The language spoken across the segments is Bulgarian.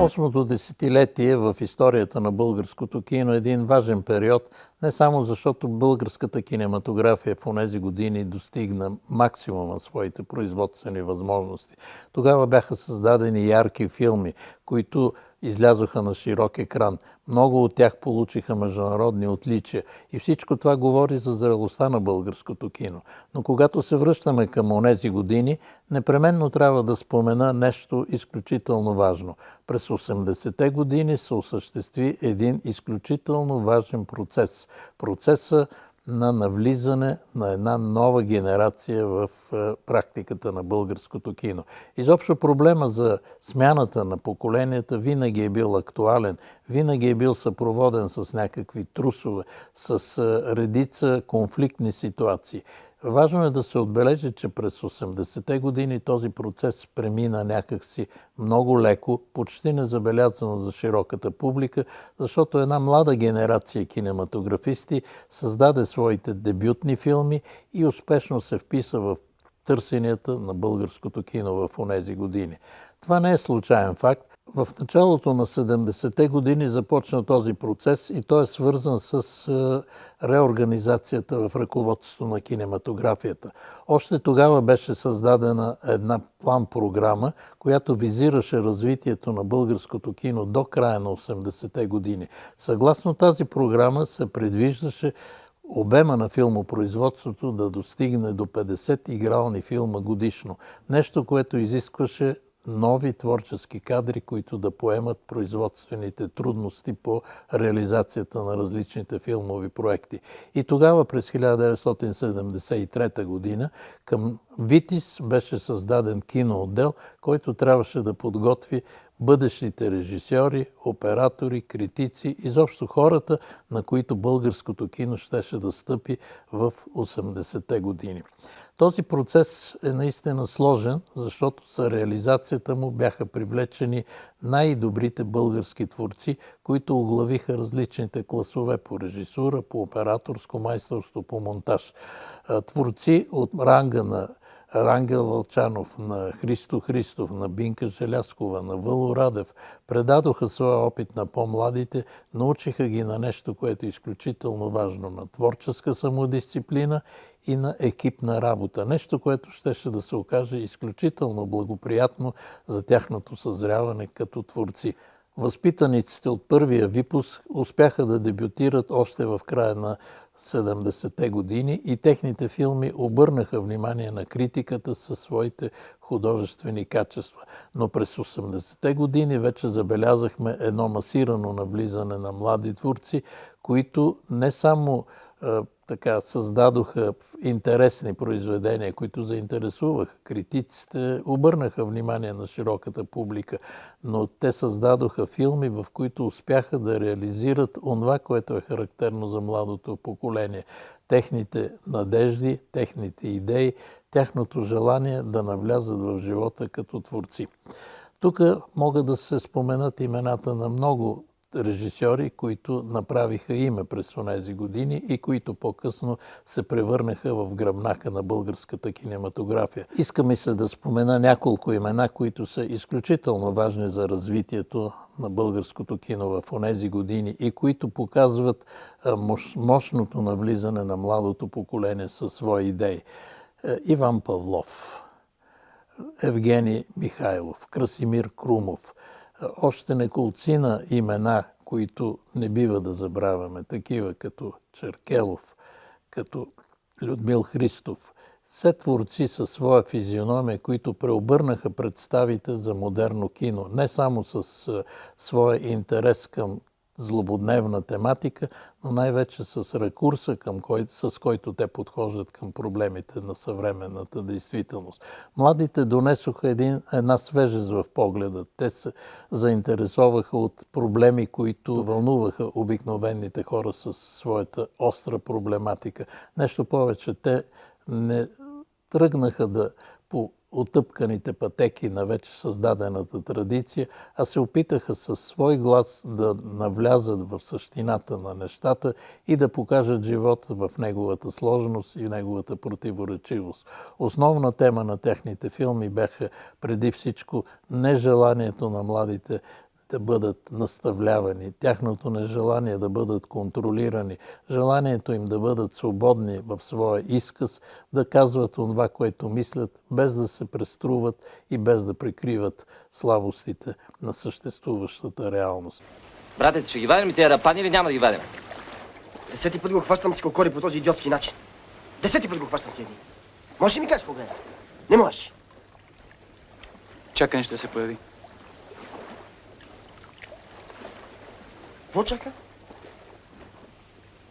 Осмото десетилетие в историята на българското кино е един важен период, не само защото българската кинематография в онези години достигна максимума на своите производствени възможности. Тогава бяха създадени ярки филми, които излязоха на широк екран. Много от тях получиха международни отличия и всичко това говори за зрелостта на българското кино. Но когато се връщаме към онези години, непременно трябва да спомена нещо изключително важно. През 80-те години се осъществи един изключително важен процес. Процеса на навлизане на една нова генерация в практиката на българското кино. Изобщо проблема за смяната на поколенията винаги е бил актуален, винаги е бил съпроводен с някакви трусове, с редица конфликтни ситуации. Важно е да се отбележи, че през 80-те години този процес премина някакси много леко, почти незабелязано за широката публика, защото една млада генерация кинематографисти създаде своите дебютни филми и успешно се вписа в търсенията на българското кино в онези години. Това не е случайен факт. В началото на 70-те години започна този процес и той е свързан с реорганизацията в ръководството на кинематографията. Още тогава беше създадена една план-програма, която визираше развитието на българското кино до края на 80-те години. Съгласно тази програма се предвиждаше обема на филмопроизводството да достигне до 50 игрални филма годишно. Нещо, което изискваше нови творчески кадри, които да поемат производствените трудности по реализацията на различните филмови проекти. И тогава, през 1973 година, към ВИТИС беше създаден киноотдел, който трябваше да подготви бъдещите режисьори, оператори, критици, изобщо хората, на които българското кино щеше да стъпи в 80-те години. Този процес е наистина сложен, защото за реализацията му бяха привлечени най-добрите български творци, които оглавиха различните класове по режисура, по операторско майсторство, по монтаж. Творци от ранга на Рангел Вълчанов, на Христо Христов, на Бинка Желязкова, на Въло Радев предадоха своя опит на по-младите, научиха ги на нещо, което е изключително важно, на творческа самодисциплина и на екипна работа. Нещо, което щеше да се окаже изключително благоприятно за тяхното съзряване като творци. Възпитаниците от първия випуск успяха да дебютират още в края на 70-те години и техните филми обърнаха внимание на критиката със своите художествени качества. Но през 80-те години вече забелязахме едно масирано навлизане на млади творци, които не само създадоха интересни произведения, които заинтересуваха критиците, обърнаха внимание на широката публика, но те създадоха филми, в които успяха да реализират онова, което е характерно за младото поколение. Техните надежди, техните идеи, тяхното желание да навлязат в живота като творци. Тук могат да се споменат имената на много режисьори, които направиха име през онези години и които по-късно се превърнаха в гръбнака на българската кинематография. Искам се да спомена няколко имена, които са изключително важни за развитието на българското кино в онези години и които показват мощното навлизане на младото поколение със свои идеи. Иван Павлов, Евгений Михайлов, Красимир Крумов, още неколцина имена, които не бива да забравяме, такива като Черкелов, като Людмил Христов. Все творци със своя физиономия, които преобърнаха представите за модерно кино, не само с своя интерес към злободневна тематика, но най-вече с ракурса, с който те подхождат към проблемите на съвременната действителност. Младите донесоха една свежест в погледа. Те се заинтересоваха от проблеми, които вълнуваха обикновените хора със своята остра проблематика. Нещо повече, те не тръгнаха по отъпканите пътеки на вече създадената традиция, а се опитаха със свой глас да навлязат в същината на нещата и да покажат живота в неговата сложност и неговата противоречивост. Основна тема на техните филми бяха преди всичко нежеланието на младите да бъдат наставлявани, тяхното нежелание да бъдат контролирани, желанието им да бъдат свободни в своя изказ, да казват това, което мислят, без да се преструват и без да прикриват слабостите на съществуващата реалност. Братец, ще ги вадим ли тези рапани или няма да ги вадим? 10 път го хващам с кокори по този идиотски начин. 10 път го хващам тия дни. Можеш ли ми кажеш кога? Не можеш. Чака нещо да се появи. Какво чака?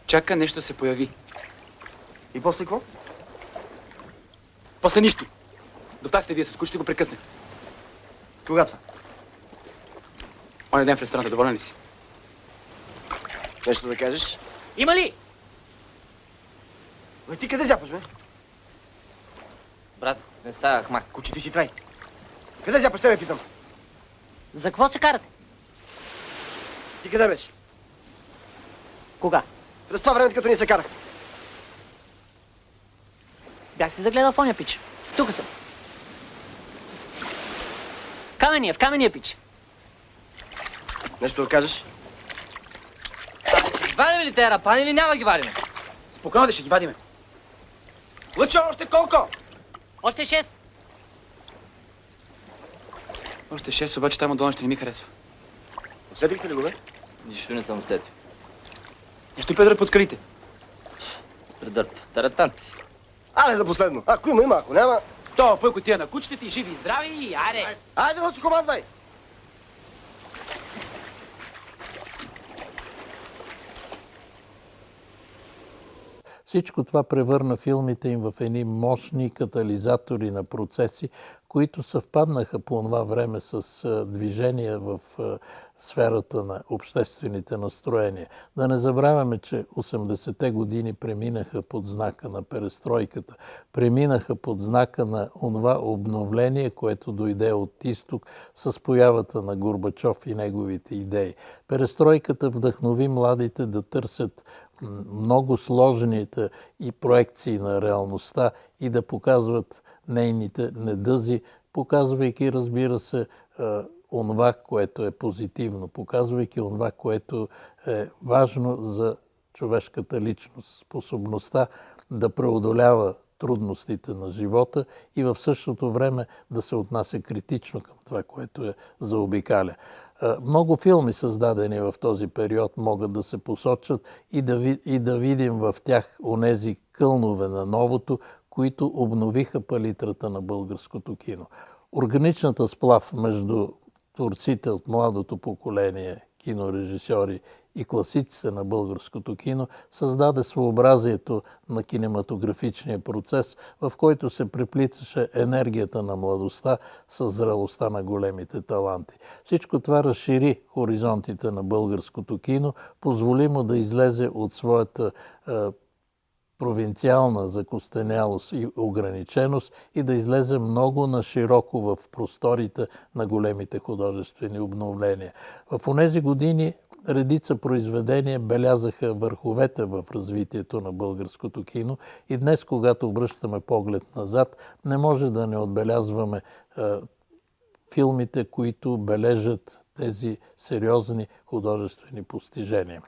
Чака нещо да се появи. И после какво? После нищо. До таксите вие с кучето го прекъснах. Кога това? Оня ден в ресторанта, доволен ли си? Нещо да кажеш? Има ли? Бе, ти къде зяпаш, бе? Братец, не става хмак. Куче, ти си трай. Къде зяпаш, тебе питам? За какво се карате? Ти къде беше? Кога? През това време, като ни се карах. Бях се загледал в оня пич. Тук съм. В камения пич. Нещо да кажеш? Ще ги вадим ли тези рапани или няма да ги вадим? Спокойно да ще ги вадиме. Лъчо, още колко? Още 6. Още 6, обаче там отдолу ще не ми харесва. Усетихте ли го, бе? Нищо не съм усетил. Нещо и Педро под скалите. Предърп. Таратанци. Аре за последно. Ако има, ако няма... То, пък отива на кучетите и живи и здрави и аре! Айде, Лъчо, командвай! Всичко това превърна филмите им в едни мощни катализатори на процеси, които съвпаднаха по това време с движение в сферата на обществените настроения. Да не забравяме, че 80-те години преминаха под знака на перестройката, преминаха под знака на онова обновление, което дойде от изток с появата на Горбачов и неговите идеи. Перестройката вдъхнови младите да търсят много сложните и проекции на реалността и да показват нейните недъзи, показвайки, разбира се, онова, което е позитивно, показвайки онова, което е важно за човешката личност, способността да преодолява трудностите на живота и в същото време да се отнася критично към това, което е заобикаля. Много филми, създадени в този период, могат да се посочат и да видим в тях онези кълнове на новото, които обновиха палитрата на българското кино. Органичната сплав между творците от младото поколение, кинорежисьори и класиците на българското кино създаде своеобразието на кинематографичния процес, в който се преплиташе енергията на младостта с зрелостта на големите таланти. Всичко това разшири хоризонтите на българското кино, позволи му да излезе от своята провинциална закостенялост и ограниченост и да излезе много нашироко в просторите на големите художествени обновления. В онези години редица произведения белязаха върховете в развитието на българското кино и днес, когато обръщаме поглед назад, не може да не отбелязваме филмите, които бележат тези сериозни художествени постижения.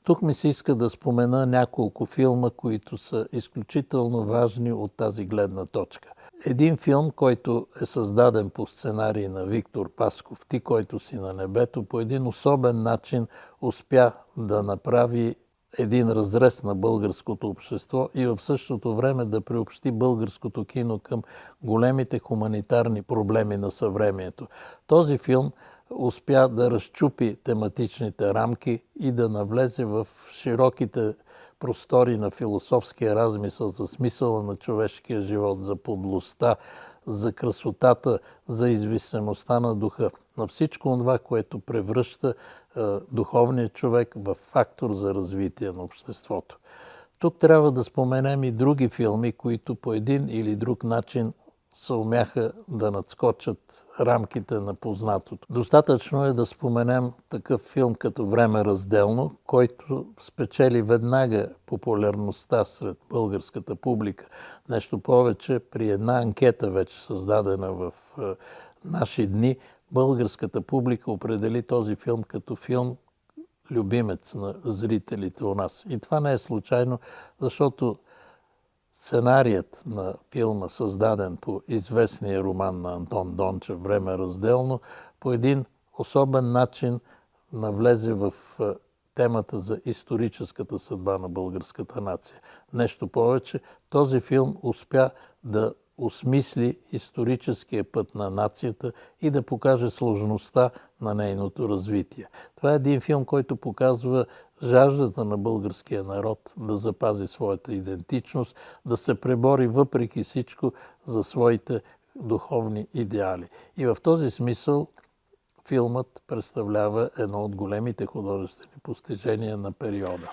Тук ми се иска да спомена няколко филма, които са изключително важни от тази гледна точка. Един филм, който е създаден по сценарий на Виктор Пасков, "Ти, който си на небето", по един особен начин успя да направи един разрез на българското общество и в същото време да приобщи българското кино към големите хуманитарни проблеми на съвремието. Този филм успя да разчупи тематичните рамки и да навлезе в широките простори на философския размисъл за смисъла на човешкия живот, за подлостта, за красотата, за извисеността на духа, на всичко това, което превръща духовния човек в фактор за развитие на обществото. Тук трябва да споменем и други филми, които по един или друг начин съумяха да надскочат рамките на познатото. Достатъчно е да споменем такъв филм като "Време разделно", който спечели веднага популярността сред българската публика. Нещо повече, при една анкета, вече създадена в наши дни, българската публика определи този филм като филм любимец на зрителите у нас. И това не е случайно, защото сценарият на филма, създаден по известния роман на Антон Дончев «Време разделно», по един особен начин навлезе в темата за историческата съдба на българската нация. Нещо повече, този филм успя да осмисли историческия път на нацията и да покаже сложността на нейното развитие. Това е един филм, който показва жаждата на българския народ да запази своята идентичност, да се пребори въпреки всичко за своите духовни идеали. И в този смисъл филмът представлява едно от големите художествени постижения на периода.